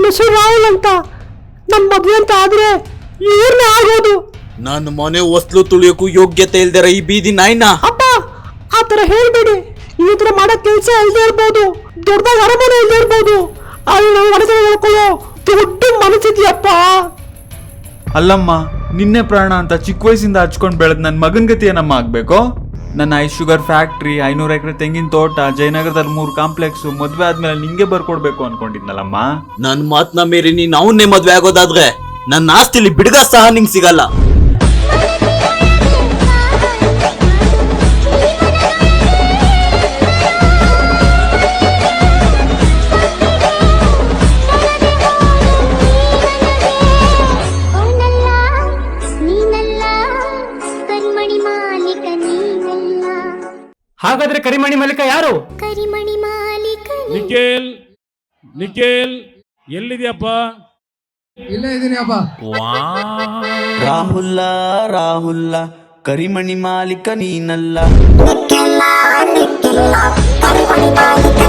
ನನ್ನ ಹೆಸರು ರಾಹುಲ್ ಅಂತ. ನಮ್ಮ ಮದುವೆ ಅಂತ ಆದ್ರೆ ಇವ್ರನ್ನೇ ಆಗೋದು. ನನ್ನ ಮನೆ ಹೊಸ್ಲು ತುಳಿಯೋಕು ಯೋಗ್ಯತೆ ಇಲ್ದಿರ ಈ ಬೀದಿ ನಾಯಿನ. ಅಪ್ಪ ಆತರ ಹೇಳ್ಬೇಡಿ. ಈ ತರ ಮಾಡೋ ಕೆಲಸ ಇಲ್ದೇ ಇರ್ಬೋದು, ದೊಡ್ಡದಾಗ ಅರಮನೆ ಇಲ್ದೇ ಇರ್ಬೋದು, ಆದ್ರೆ ನಾವು ಮನಸ್ಸನ್ನು ಹೇಳ್ಕೊಳ್ಳೋ ದೊಡ್ಡ ಮನಸ್ಸಿದ್ಯಪ್ಪ. ಅಲ್ಲಮ್ಮ, ನಿನ್ನೆ ಪ್ರಾಣ ಅಂತ ಚಿಕ್ಕ ವಯಸ್ಸಿಂದ ಹಚ್ಕೊಂಡು ಬೆಳೆದ್ ನನ್ನ ಮಗನ ಗತಿ ಏನಮ್ಮ ಆಗ್ಬೇಕು? ನನ್ನ ಐಸ್ ಶುಗರ್ ಫ್ಯಾಕ್ಟ್ರಿ, 500 ಎಕರೆ ತೆಂಗಿನ ತೋಟ, ಜಯನಗರದಲ್ಲಿ 3 ಕಾಂಪ್ಲೆಕ್ಸ್, ಮದ್ವೆ ಆದ್ಮೇಲೆ ನಿಂಗೆ ಬರ್ಕೊಡ್ಬೇಕು ಅನ್ಕೊಂಡಿದ್ನಲ್ಲಮ್ಮ. ನನ್ ಮಾತ್ನ ಮೀರಿ ನೀನ್ ಅವನ್ನೇ ಮದ್ವೆ ಆಗೋದಾದ್ರೆ ನನ್ನ ಆಸ್ತಿಲಿ ಬಿಡ್ಗ ಸಹ ನಿಂಗ್ ಸಿಗಲ್ಲ. ಹಾಗಾದ್ರೆ ಕರಿಮಣಿ ಮಾಲೀಕ ಯಾರು? ಕರಿಮಣಿ ಮಾಲೀಕ ನಿಖಿಲ್ ಎಲ್ಲಿದ್ಯಪ್ಪ? ಇಲ್ಲೇ ಇದೀನಿ ಅಪ್ಪ. ರಾಹುಲ್ಲ ಕರಿಮಣಿ ಮಾಲೀಕ ನೀನಲ್ಲ. ನಿಖಿಲ್ಲ ಕರಿಮಣಿ ಮಾಲೀಕ